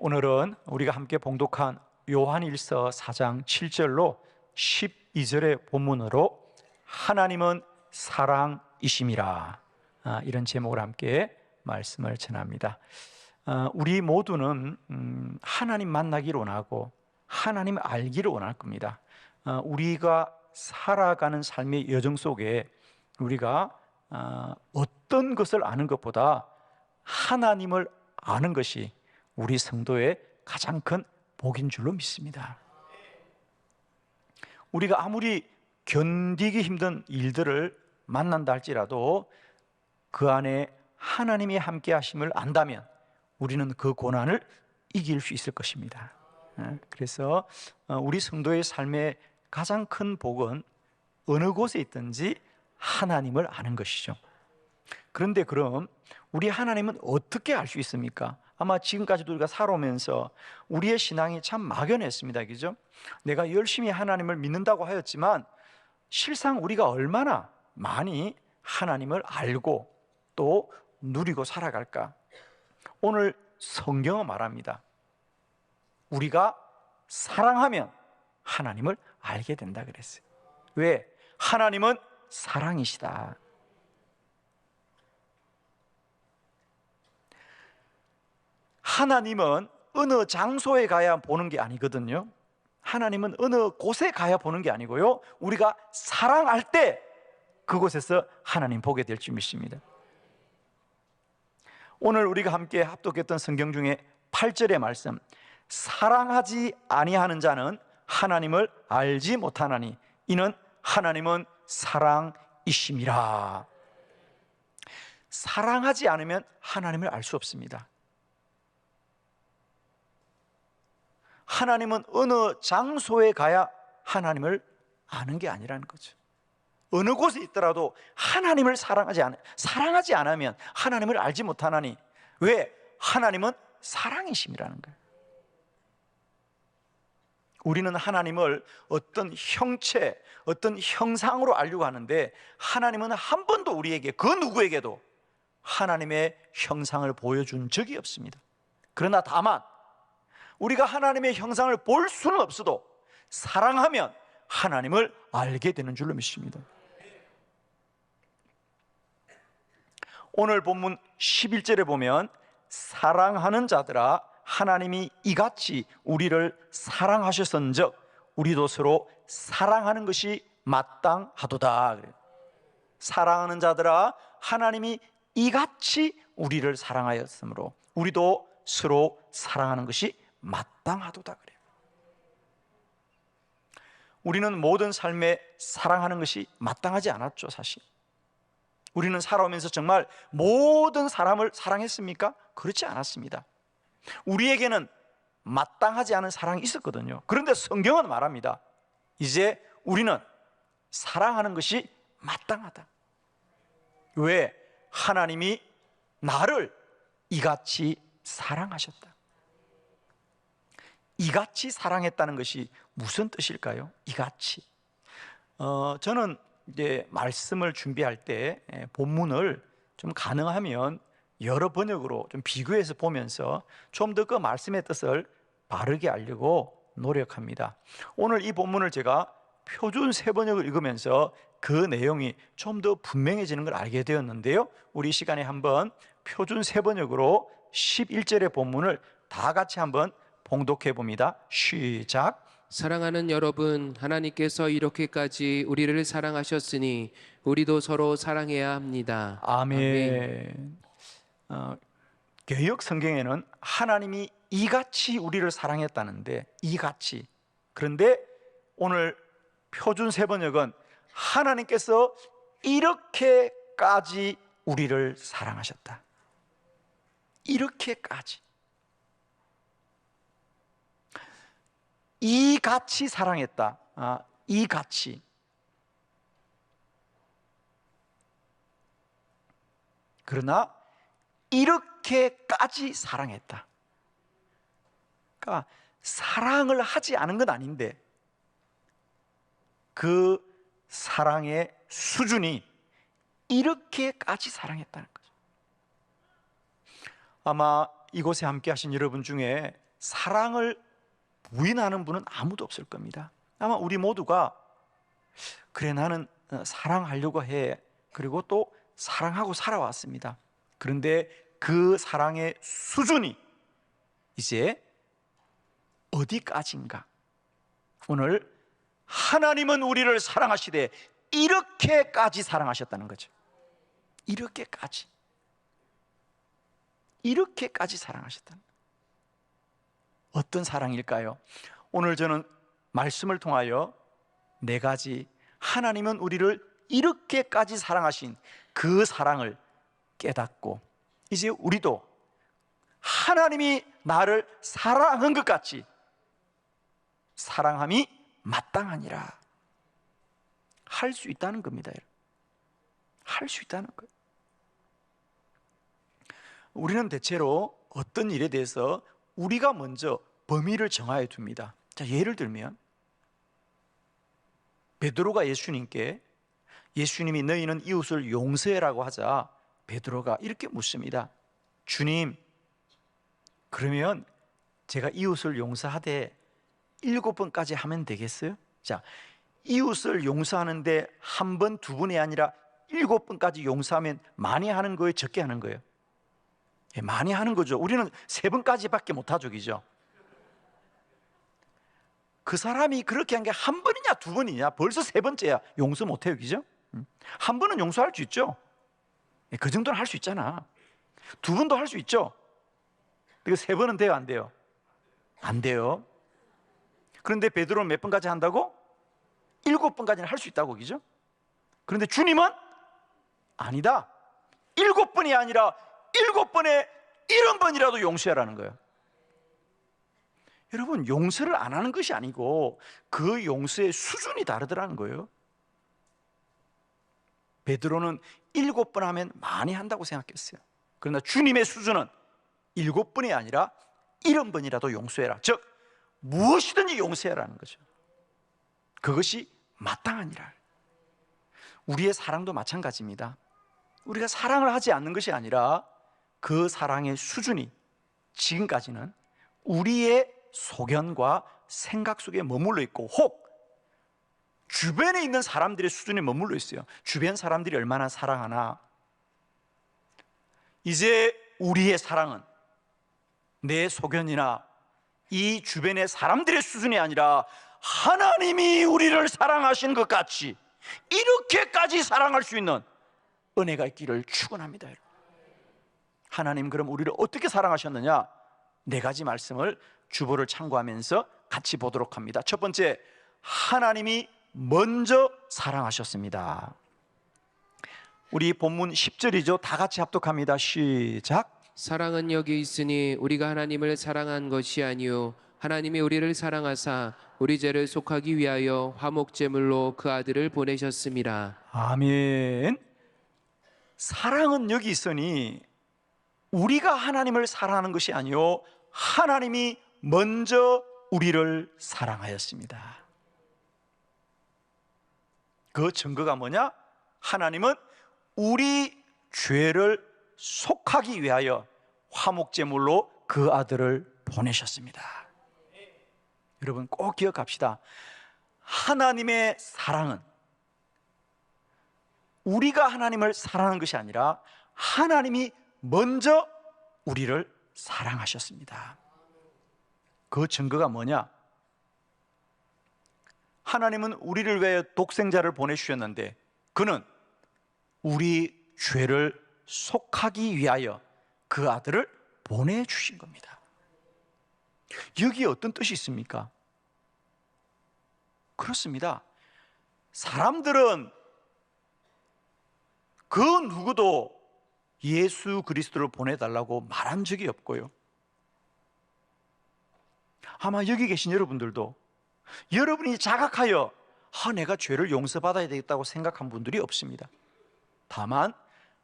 오늘은 우리가 함께 봉독한 요한일서 4장 7절로 12절의 본문으로 하나님은 사랑이심이라, 이런 제목으로 함께 말씀을 전합니다. 우리 모두는 하나님 만나기를 원하고 하나님 알기를 원할 겁니다. 우리가 살아가는 삶의 여정 속에 우리가 어떤 것을 아는 것보다 하나님을 아는 것이 우리 성도의 가장 큰 복인 줄로 믿습니다. 우리가 아무리 견디기 힘든 일들을 만난다 할지라도 그 안에 하나님이 함께 하심을 안다면 우리는 그 고난을 이길 수 있을 것입니다. 그래서 우리 성도의 삶의 가장 큰 복은 어느 곳에 있든지 하나님을 아는 것이죠. 그런데 그럼 우리 하나님은 어떻게 알 수 있습니까? 아마 지금까지도 우리가 살아오면서 우리의 신앙이 참 막연했습니다. 그죠? 내가 열심히 하나님을 믿는다고 하였지만 실상 우리가 얼마나 많이 하나님을 알고 또 누리고 살아갈까? 오늘 성경은 말합니다. 우리가 사랑하면 하나님을 알게 된다 그랬어요. 왜? 하나님은 사랑이시다. 하나님은 어느 장소에 가야 보는 게 아니거든요. 하나님은 어느 곳에 가야 보는 게 아니고요, 우리가 사랑할 때 그곳에서 하나님 보게 될 줄 믿습니다. 오늘 우리가 함께 합독했던 성경 중에 8절의 말씀, 사랑하지 아니하는 자는 하나님을 알지 못하나니 이는 하나님은 사랑이심이라. 사랑하지 않으면 하나님을 알 수 없습니다. 하나님은 어느 장소에 가야 하나님을 아는 게 아니라는 거죠. 어느 곳에 있더라도 하나님을 사랑하지 않으면 하나님을 알지 못하나니, 왜? 하나님은 사랑이심이라는 거예요. 우리는 하나님을 어떤 형체, 어떤 형상으로 알려고 하는데 하나님은 한 번도 우리에게, 그 누구에게도 하나님의 형상을 보여준 적이 없습니다. 그러나 다만 우리가 하나님의 형상을 볼 수는 없어도 사랑하면 하나님을 알게 되는 줄로 믿습니다. 오늘 본문 11절에 보면 사랑하는 자들아 하나님이 이같이 우리를 사랑하셨은즉 우리도 서로 사랑하는 것이 마땅하도다. 사랑하는 자들아 하나님이 이같이 우리를 사랑하였으므로 우리도 서로 사랑하는 것이 마땅하도다 그래요. 우리는 모든 삶에 사랑하는 것이 마땅하지 않았죠. 사실 우리는 살아오면서 정말 모든 사람을 사랑했습니까? 그렇지 않았습니다. 우리에게는 마땅하지 않은 사랑이 있었거든요. 그런데 성경은 말합니다. 이제 우리는 사랑하는 것이 마땅하다. 왜? 하나님이 나를 이같이 사랑하셨다. 이같이 사랑했다는 것이 무슨 뜻일까요? 이같이. 저는 이제 말씀을 준비할 때 본문을 좀 가능하면 여러 번역으로 좀 비교해서 보면서 좀 더 그 말씀의 뜻을 바르게 알려고 노력합니다. 오늘 이 본문을 제가 표준 세번역을 읽으면서 그 내용이 좀 더 분명해지는 걸 알게 되었는데요, 우리 시간에 한번 표준 세번역으로 11절의 본문을 다 같이 한번 봉독해 봅니다. 시작. 사랑하는 여러분, 하나님께서 이렇게까지 우리를 사랑하셨으니 우리도 서로 사랑해야 합니다. 아멘. 개역 성경에는 하나님이 이같이 우리를 사랑했다는데, 이같이. 그런데 오늘 표준 세번역은 하나님께서 이렇게까지 우리를 사랑하셨다. 이렇게까지. 이같이 사랑했다. 이같이. 그러나 이렇게까지 사랑했다. 그러니까 사랑을 하지 않은 건 아닌데 그 사랑의 수준이 이렇게까지 사랑했다는 거죠. 아마 이곳에 함께 하신 여러분 중에 사랑을 부인하는 분은 아무도 없을 겁니다. 아마 우리 모두가 그래 나는 사랑하려고 해, 그리고 또 사랑하고 살아왔습니다. 그런데 그 사랑의 수준이 이제 어디까지인가? 오늘 하나님은 우리를 사랑하시되 이렇게까지 사랑하셨다는 거죠. 이렇게까지 사랑하셨다는 거예요. 어떤 사랑일까요? 오늘 저는 말씀을 통하여 네 가지, 하나님은 우리를 이렇게까지 사랑하신 그 사랑을 깨닫고 이제 우리도 하나님이 나를 사랑한 것 같이 사랑함이 마땅하니라 할 수 있다는 겁니다. 할 수 있다는 거예요. 우리는 대체로 어떤 일에 대해서 우리가 먼저 범위를 정하여 둡니다. 자, 예를 들면 베드로가 예수님께 예수님이 너희는 이웃을 용서해라고 하자 베드로가 이렇게 묻습니다. 주님, 그러면 제가 이웃을 용서하되 7번까지 하면 되겠어요? 자, 이웃을 용서하는데 한 번, 두 번이 아니라 7번까지 용서하면 많이 하는 거예요? 적게 하는 거예요? 예, 많이 하는 거죠. 우리는 3번까지밖에 못하죠, 그죠? 그 사람이 그렇게 한 게 한 번이냐 두 번이냐, 벌써 3번째야. 용서 못해요, 그죠? 한 번은 용서할 수 있죠. 예, 그 정도는 할 수 있잖아. 2번도 할 수 있죠. 이거 3번은 돼요, 안 돼요? 안 돼요. 그런데 베드로는 몇 번까지 한다고? 7번까지는 할 수 있다고, 그죠? 그런데 주님은 아니다. 7번이 아니라 7번에 70번이라도 용서하라는 거예요. 여러분, 용서를 안 하는 것이 아니고 그 용서의 수준이 다르더라는 거예요. 베드로는 7번 하면 많이 한다고 생각했어요. 그러나 주님의 수준은 7번이 아니라 70번이라도 용서해라. 즉 무엇이든지 용서해라는 거죠. 그것이 마땅하니라. 우리의 사랑도 마찬가지입니다. 우리가 사랑을 하지 않는 것이 아니라 그 사랑의 수준이 지금까지는 우리의 소견과 생각 속에 머물러 있고, 혹 주변에 있는 사람들의 수준에 머물러 있어요. 주변 사람들이 얼마나 사랑하나. 이제 우리의 사랑은 내 소견이나 이 주변의 사람들의 수준이 아니라 하나님이 우리를 사랑하신 것 같이 이렇게까지 사랑할 수 있는 은혜가 있기를 축원합니다. 하나님 그럼 우리를 어떻게 사랑하셨느냐? 4가지 말씀을 주보를 참고하면서 같이 보도록 합니다. 첫 번째, 하나님이 먼저 사랑하셨습니다. 우리 본문 10절이죠. 다 같이 합독합니다. 시작. 사랑은 여기 있으니 우리가 하나님을 사랑한 것이 아니요 하나님이 우리를 사랑하사 우리 죄를 속하기 위하여 화목제물로 그 아들을 보내셨습니다. 아멘. 사랑은 여기 있으니 우리가 하나님을 사랑하는 것이 아니요 하나님이 먼저 우리를 사랑하였습니다. 그 증거가 뭐냐? 하나님은 우리 죄를 속하기 위하여 화목제물로 그 아들을 보내셨습니다. 여러분 꼭 기억합시다. 하나님의 사랑은 우리가 하나님을 사랑하는 것이 아니라 하나님이 먼저 우리를 사랑하셨습니다. 그 증거가 뭐냐? 하나님은 우리를 위해 독생자를 보내주셨는데 그는 우리 죄를 속하기 위하여 그 아들을 보내주신 겁니다. 여기에 어떤 뜻이 있습니까? 그렇습니다. 사람들은 그 누구도 예수 그리스도를 보내달라고 말한 적이 없고요. 아마 여기 계신 여러분들도 여러분이 자각하여 내가 죄를 용서받아야 되겠다고 생각한 분들이 없습니다. 다만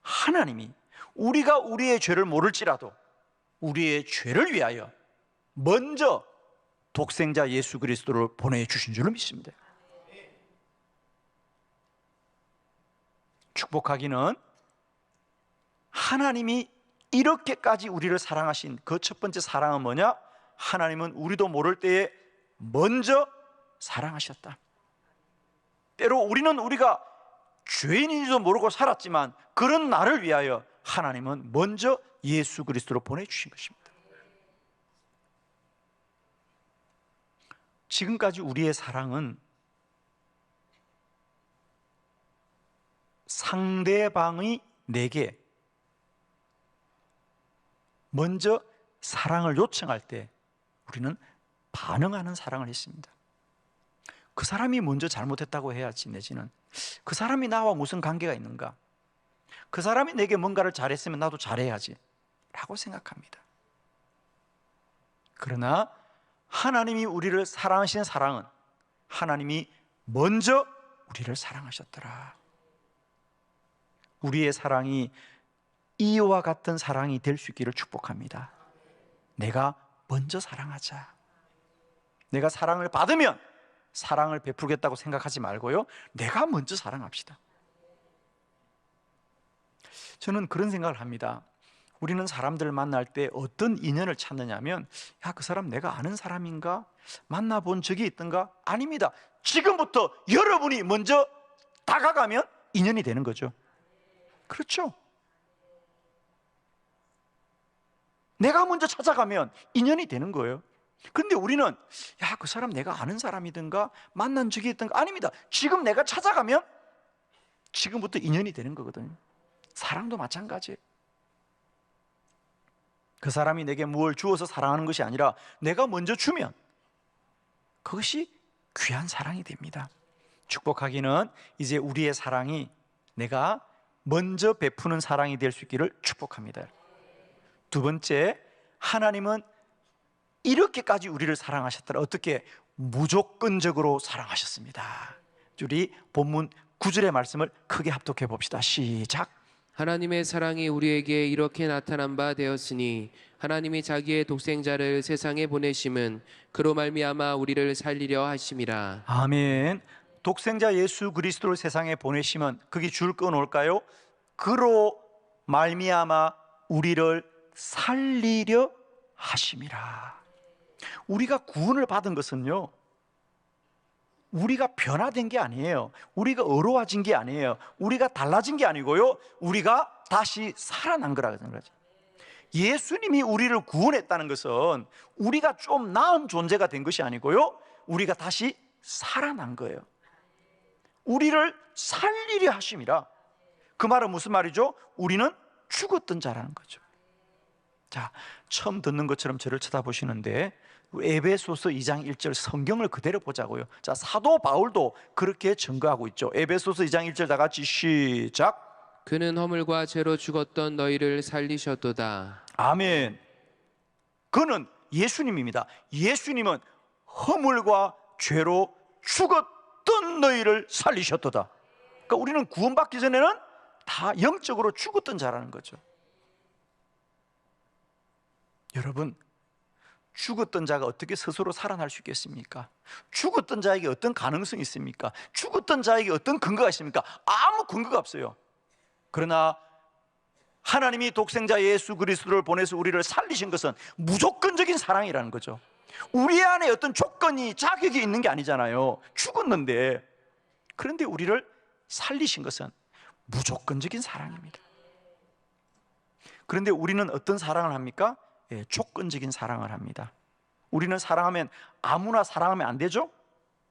하나님이 우리가 우리의 죄를 모를지라도 우리의 죄를 위하여 먼저 독생자 예수 그리스도를 보내주신 줄로 믿습니다. 축복하기는 하나님이 이렇게까지 우리를 사랑하신 그 첫 번째 사랑은 뭐냐? 하나님은 우리도 모를 때에 먼저 사랑하셨다. 때로 우리가 죄인인지도 모르고 살았지만 그런 나를 위하여 하나님은 먼저 예수 그리스도로 보내주신 것입니다. 지금까지 우리의 사랑은 상대방이 내게 먼저 사랑을 요청할 때 우리는 반응하는 사랑을 했습니다. 그 사람이 먼저 잘못했다고 해야지, 내지는 그 사람이 나와 무슨 관계가 있는가, 그 사람이 내게 뭔가를 잘했으면 나도 잘해야지 라고 생각합니다. 그러나 하나님이 우리를 사랑하시는 사랑은 하나님이 먼저 우리를 사랑하셨더라. 우리의 사랑이 이와 같은 사랑이 될 수 있기를 축복합니다. 내가 먼저 사랑하자. 내가 사랑을 받으면 사랑을 베풀겠다고 생각하지 말고요, 내가 먼저 사랑합시다. 저는 그런 생각을 합니다. 우리는 사람들을 만날 때 어떤 인연을 찾느냐면, 야, 그 사람 내가 아는 사람인가? 만나본 적이 있던가? 아닙니다. 지금부터 여러분이 먼저 다가가면 인연이 되는 거죠. 그렇죠? 내가 먼저 찾아가면 인연이 되는 거예요. 그런데 우리는, 야, 그 사람 내가 아는 사람이든가 만난 적이 있던가? 아닙니다. 지금 내가 찾아가면 지금부터 인연이 되는 거거든요. 사랑도 마찬가지예요. 그 사람이 내게 무엇을 주어서 사랑하는 것이 아니라 내가 먼저 주면 그것이 귀한 사랑이 됩니다. 축복하기는 이제 우리의 사랑이 내가 먼저 베푸는 사랑이 될 수 있기를 축복합니다. 두 번째, 하나님은 이렇게까지 우리를 사랑하셨더라. 어떻게? 무조건적으로 사랑하셨습니다. 우리 본문 9절의 말씀을 크게 합독해 봅시다. 시작. 하나님의 사랑이 우리에게 이렇게 나타난 바 되었으니 하나님이 자기의 독생자를 세상에 보내심은 그로 말미암아 우리를 살리려 하심이라. 아멘. 독생자 예수 그리스도를 세상에 보내심은, 거기 줄 끊어올까요? 그로 말미암아 우리를 살리려 하심이라. 우리가 구원을 받은 것은요, 우리가 변화된 게 아니에요. 우리가 어려워진 게 아니에요. 우리가 달라진 게 아니고요, 우리가 다시 살아난 거라는 거죠. 예수님이 우리를 구원했다는 것은 우리가 좀 나은 존재가 된 것이 아니고요, 우리가 다시 살아난 거예요. 우리를 살리려 하심이라. 그 말은 무슨 말이죠? 우리는 죽었던 자라는 거죠. 자, 처음 듣는 것처럼 저를 쳐다보시는데 에베소서 2장 1절 성경을 그대로 보자고요. 자, 사도 바울도 그렇게 증거하고 있죠. 에베소서 2장 1절 다 같이 시작. 그는 허물과 죄로 죽었던 너희를 살리셨도다. 아멘. 그는 예수님입니다. 예수님은 허물과 죄로 죽었던 너희를 살리셨도다. 그러니까 우리는 구원받기 전에는 다 영적으로 죽었던 자라는 거죠. 여러분, 죽었던 자가 어떻게 스스로 살아날 수 있겠습니까? 죽었던 자에게 어떤 가능성이 있습니까? 죽었던 자에게 어떤 근거가 있습니까? 아무 근거가 없어요. 그러나 하나님이 독생자 예수 그리스도를 보내서 우리를 살리신 것은 무조건적인 사랑이라는 거죠. 우리 안에 어떤 조건이, 자격이 있는 게 아니잖아요. 죽었는데. 그런데 우리를 살리신 것은 무조건적인 사랑입니다. 그런데 우리는 어떤 사랑을 합니까? 예, 조건적인 사랑을 합니다. 우리는 사랑하면 아무나 사랑하면 안 되죠?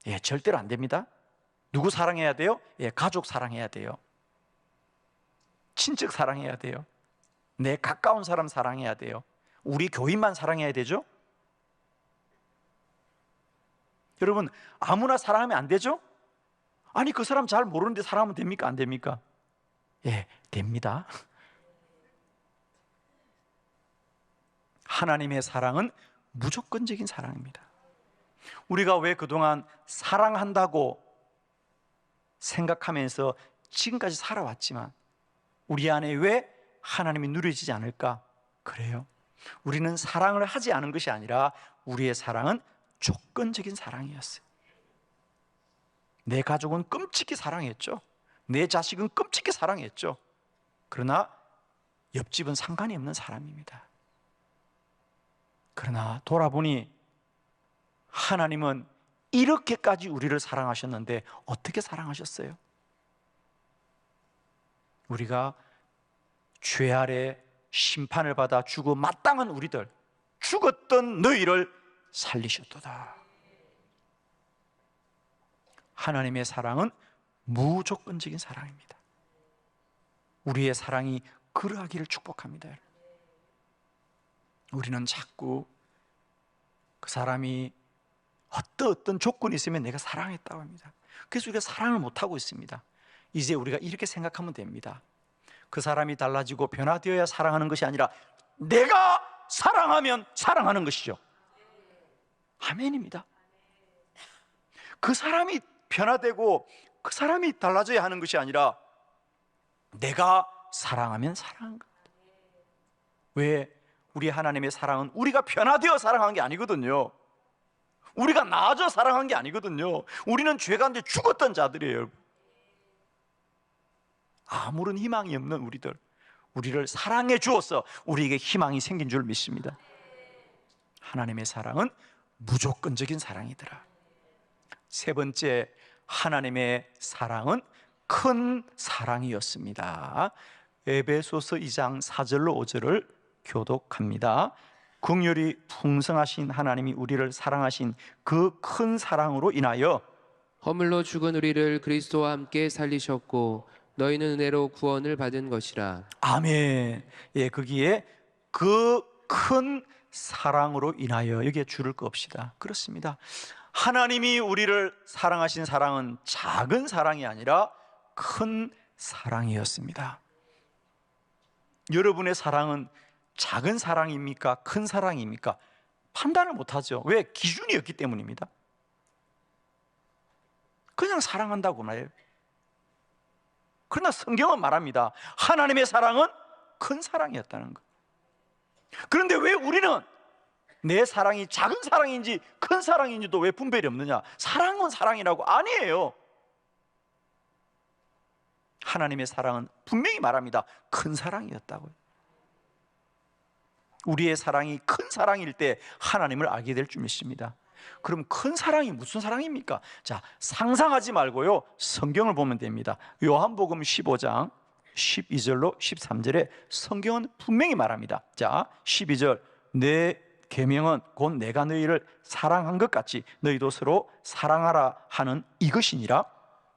예, 절대로 안 됩니다. 누구 사랑해야 돼요? 예, 가족 사랑해야 돼요. 친척 사랑해야 돼요. 내 가까운 사람 사랑해야 돼요. 우리 교인만 사랑해야 되죠? 여러분, 아무나 사랑하면 안 되죠? 아니, 그 사람 잘 모르는데 사랑하면 됩니까? 안 됩니까? 예, 됩니다. 하나님의 사랑은 무조건적인 사랑입니다. 우리가 왜 그동안 사랑한다고 생각하면서 지금까지 살아왔지만 우리 안에 왜 하나님이 누려지지 않을까? 그래요. 우리는 사랑을 하지 않은 것이 아니라 우리의 사랑은 조건적인 사랑이었어요. 내 가족은 끔찍히 사랑했죠. 내 자식은 끔찍히 사랑했죠. 그러나 옆집은 상관이 없는 사람입니다. 그러나 돌아보니 하나님은 이렇게까지 우리를 사랑하셨는데 어떻게 사랑하셨어요? 우리가 죄 아래 심판을 받아 죽어 마땅한 우리들, 죽었던 너희를 살리셨도다. 하나님의 사랑은 무조건적인 사랑입니다. 우리의 사랑이 그러하기를 축복합니다. 우리는 자꾸 그 사람이 어떤 조건이 있으면 내가 사랑했다고 합니다. 그래서 우리가 사랑을 못하고 있습니다. 이제 우리가 이렇게 생각하면 됩니다. 그 사람이 달라지고 변화되어야 사랑하는 것이 아니라 내가 사랑하면 사랑하는 것이죠. 아멘입니다. 그 사람이 변화되고 그 사람이 달라져야 하는 것이 아니라 내가 사랑하면 사랑한 것. 왜? 우리 하나님의 사랑은 우리가 변화되어 사랑한 게 아니거든요. 우리가 나아져 사랑한 게 아니거든요. 우리는 죄 가운데 죽었던 자들이에요. 아무런 희망이 없는 우리를 사랑해 주어서 우리에게 희망이 생긴 줄 믿습니다. 하나님의 사랑은 무조건적인 사랑이더라. 세 번째, 하나님의 사랑은 큰 사랑이었습니다. 에베소서 2장 4절로 5절을 교독합니다. 긍휼이 풍성하신 하나님이 우리를 사랑하신 그 큰 사랑으로 인하여 허물로 죽은 우리를 그리스도와 함께 살리셨고 너희는 은혜로 구원을 받은 것이라. 아멘. 예, 거기에 그 큰 사랑으로 인하여 여기에 줄을 끄읍시다. 그렇습니다. 하나님이 우리를 사랑하신 사랑은 작은 사랑이 아니라 큰 사랑이었습니다. 여러분의 사랑은 작은 사랑입니까? 큰 사랑입니까? 판단을 못하죠. 왜? 기준이 없기 때문입니다. 그냥 사랑한다고 말해요. 그러나 성경은 말합니다. 하나님의 사랑은 큰 사랑이었다는 것. 그런데 왜 우리는 내 사랑이 작은 사랑인지 큰 사랑인지도 왜 분별이 없느냐? 사랑은 사랑이라고. 아니에요. 하나님의 사랑은 분명히 말합니다. 큰 사랑이었다고요. 우리의 사랑이 큰 사랑일 때 하나님을 알게 될 줄 믿습니다. 그럼 큰 사랑이 무슨 사랑입니까? 자, 상상하지 말고요, 성경을 보면 됩니다. 요한복음 15장 12절로 13절에 성경은 분명히 말합니다. 자, 12절, 내 계명은 곧 내가 너희를 사랑한 것 같이 너희도 서로 사랑하라 하는 이것이니라.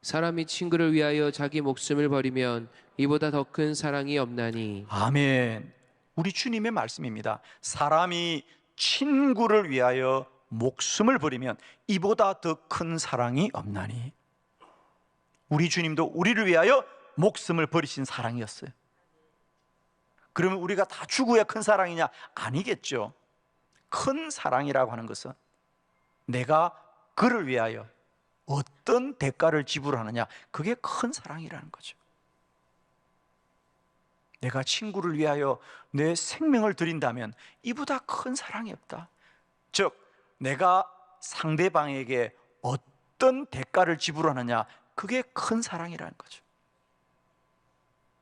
사람이 친구를 위하여 자기 목숨을 버리면 이보다 더 큰 사랑이 없나니. 아멘. 우리 주님의 말씀입니다. 사람이 친구를 위하여 목숨을 버리면 이보다 더 큰 사랑이 없나니. 우리 주님도 우리를 위하여 목숨을 버리신 사랑이었어요. 그러면 우리가 다 죽어야 큰 사랑이냐? 아니겠죠. 큰 사랑이라고 하는 것은 내가 그를 위하여 어떤 대가를 지불하느냐, 그게 큰 사랑이라는 거죠. 내가 친구를 위하여 내 생명을 드린다면 이보다 큰 사랑이 없다. 즉, 내가 상대방에게 어떤 대가를 지불하느냐, 그게 큰 사랑이라는 거죠.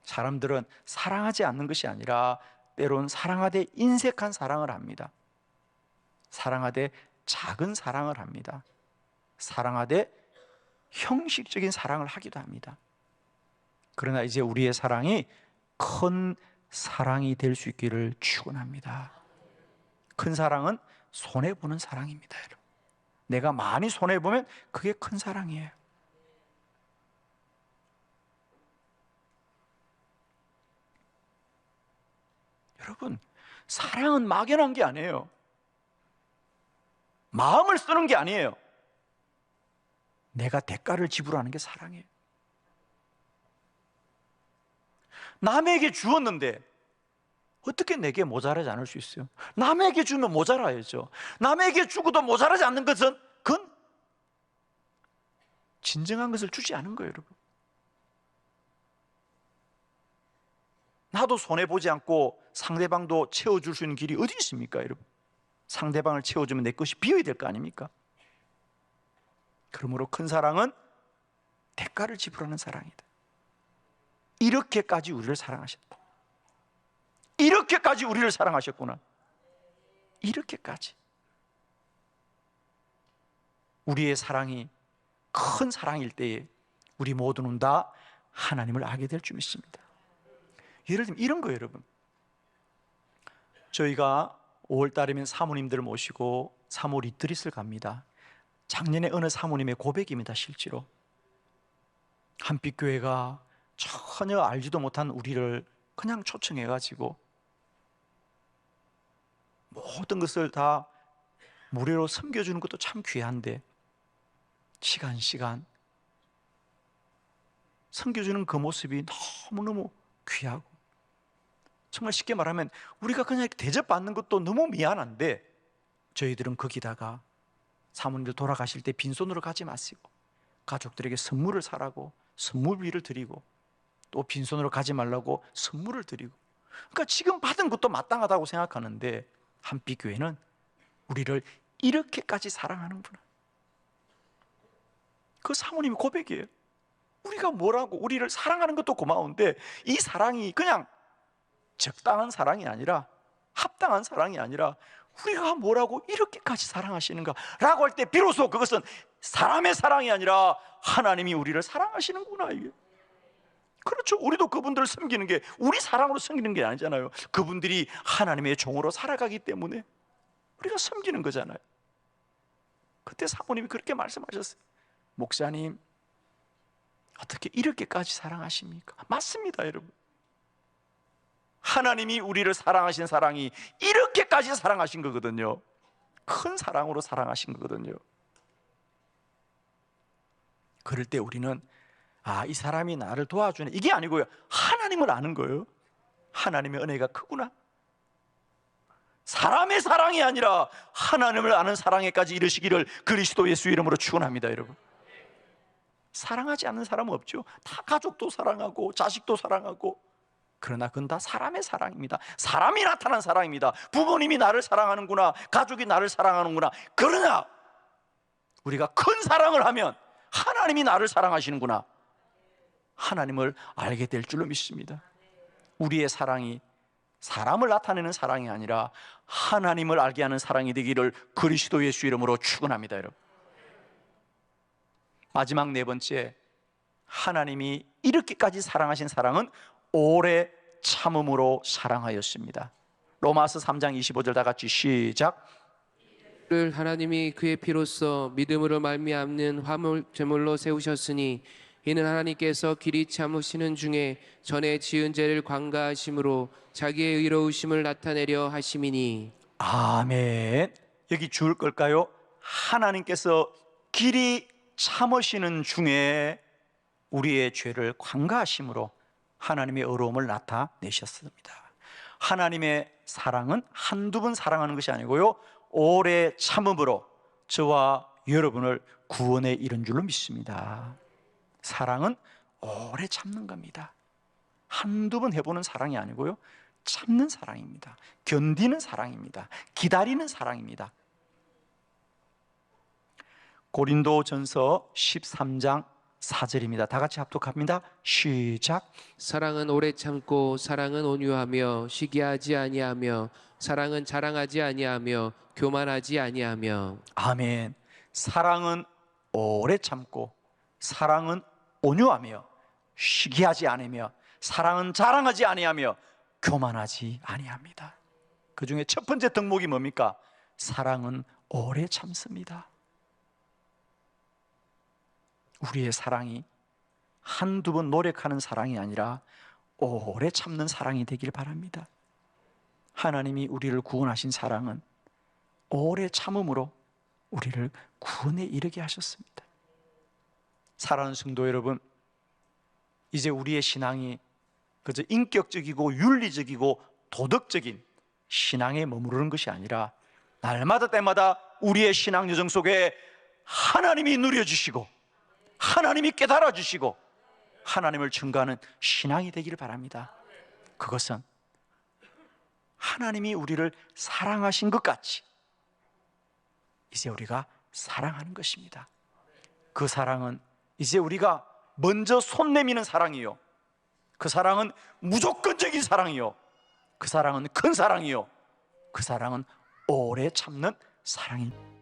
사람들은 사랑하지 않는 것이 아니라 때론 사랑하되 인색한 사랑을 합니다. 사랑하되 작은 사랑을 합니다. 사랑하되 형식적인 사랑을 하기도 합니다. 그러나 이제 우리의 사랑이 큰 사랑이 될 수 있기를 축원합니다. 큰 사랑은 손해보는 사랑입니다. 여러분, 내가 많이 손해보면 그게 큰 사랑이에요. 여러분, 사랑은 막연한 게 아니에요. 마음을 쓰는 게 아니에요. 내가 대가를 지불하는 게 사랑이에요. 남에게 주었는데 어떻게 내게 모자라지 않을 수 있어요? 남에게 주면 모자라야죠. 남에게 주고도 모자라지 않는 것은 그건 진정한 것을 주지 않은 거예요, 여러분. 나도 손해보지 않고 상대방도 채워줄 수 있는 길이 어디 있습니까, 여러분? 상대방을 채워주면 내 것이 비어야 될 거 아닙니까? 그러므로 큰 사랑은 대가를 지불하는 사랑이다. 이렇게까지 우리를 사랑하셨다. 이렇게까지 우리를 사랑하셨구나. 이렇게까지 우리의 사랑이 큰 사랑일 때에 우리 모두는 다 하나님을 알게 될 줄 믿습니다. 예를 들면 이런 거예요, 여러분. 저희가 5월 달이면 사모님들을 모시고 사모 리트릿을 갑니다. 작년에 어느 사모님의 고백입니다. 실제로 한빛교회가 전혀 알지도 못한 우리를 그냥 초청해가지고 모든 것을 다 무료로 섬겨주는 것도 참 귀한데 시간 섬겨주는 그 모습이 너무너무 귀하고, 정말 쉽게 말하면 우리가 그냥 이렇게 대접받는 것도 너무 미안한데, 저희들은 거기다가 사모님들 돌아가실 때 빈손으로 가지 마시고 가족들에게 선물을 사라고 선물비를 드리고, 또 빈손으로 가지 말라고 선물을 드리고, 그러니까 지금 받은 것도 마땅하다고 생각하는데 한빛교회는 우리를 이렇게까지 사랑하는구나. 그 사모님의 고백이에요. 우리가 뭐라고, 우리를 사랑하는 것도 고마운데 이 사랑이 그냥 적당한 사랑이 아니라, 합당한 사랑이 아니라 우리가 뭐라고 이렇게까지 사랑하시는가 라고 할 때 비로소 그것은 사람의 사랑이 아니라 하나님이 우리를 사랑하시는구나. 이게 그렇죠. 우리도 그분들을 섬기는 게 우리 사랑으로 섬기는 게 아니잖아요. 그분들이 하나님의 종으로 살아가기 때문에 우리가 섬기는 거잖아요. 그때 사모님이 그렇게 말씀하셨어요. 목사님, 어떻게 이렇게까지 사랑하십니까? 맞습니다, 여러분. 하나님이 우리를 사랑하신 사랑이 이렇게까지 사랑하신 거거든요. 큰 사랑으로 사랑하신 거거든요. 그럴 때 우리는 이 사람이 나를 도와주네, 이게 아니고요, 하나님을 아는 거예요. 하나님의 은혜가 크구나. 사람의 사랑이 아니라 하나님을 아는 사랑에까지 이르시기를 그리스도 예수 이름으로 축원합니다, 여러분. 사랑하지 않는 사람은 없죠. 다 가족도 사랑하고 자식도 사랑하고, 그러나 그건 다 사람의 사랑입니다. 사람이 나타난 사랑입니다. 부모님이 나를 사랑하는구나, 가족이 나를 사랑하는구나. 그러나 우리가 큰 사랑을 하면 하나님이 나를 사랑하시는구나, 하나님을 알게 될 줄로 믿습니다. 우리의 사랑이 사람을 나타내는 사랑이 아니라 하나님을 알게 하는 사랑이 되기를 그리스도 예수 이름으로 축원합니다, 여러분. 마지막 네 번째, 하나님이 이렇게까지 사랑하신 사랑은 오래 참음으로 사랑하였습니다. 로마서 3장 25절 다 같이 시작. 를 하나님이 그의 피로써 믿음으로 말미암는 화목 제물로 세우셨으니 이는 하나님께서 길이 참으시는 중에 전에 지은 죄를 관가하심으로 자기의 의로우심을 나타내려 하심이니. 아멘. 여기 줄 걸까요? 하나님께서 길이 참으시는 중에 우리의 죄를 관가하심으로 하나님의 의로움을 나타내셨습니다. 하나님의 사랑은 한두 번 사랑하는 것이 아니고요, 오래 참음으로 저와 여러분을 구원에 이른 줄로 믿습니다. 사랑은 오래 참는 겁니다. 한두 번 해보는 사랑이 아니고요, 참는 사랑입니다. 견디는 사랑입니다. 기다리는 사랑입니다. 고린도전서 13장 4절입니다. 다 같이 합독합니다. 시작. 사랑은 오래 참고 사랑은 온유하며 시기하지 아니하며 사랑은 자랑하지 아니하며 교만하지 아니하며. 아멘. 사랑은 오래 참고 사랑은 온유하며 시기하지 않으며 사랑은 자랑하지 아니하며 교만하지 아니합니다. 그 중에 첫 번째 덕목이 뭡니까? 사랑은 오래 참습니다. 우리의 사랑이 한두 번 노력하는 사랑이 아니라 오래 참는 사랑이 되길 바랍니다. 하나님이 우리를 구원하신 사랑은 오래 참음으로 우리를 구원에 이르게 하셨습니다. 사랑하는 성도 여러분, 이제 우리의 신앙이 그저 인격적이고 윤리적이고 도덕적인 신앙에 머무르는 것이 아니라 날마다 때마다 우리의 신앙 여정 속에 하나님이 누려주시고 하나님이 깨달아주시고 하나님을 증거하는 신앙이 되기를 바랍니다. 그것은 하나님이 우리를 사랑하신 것 같이 이제 우리가 사랑하는 것입니다. 그 사랑은 이제 우리가 먼저 손 내미는 사랑이요, 그 사랑은 무조건적인 사랑이요, 그 사랑은 큰 사랑이요, 그 사랑은 오래 참는 사랑입니다.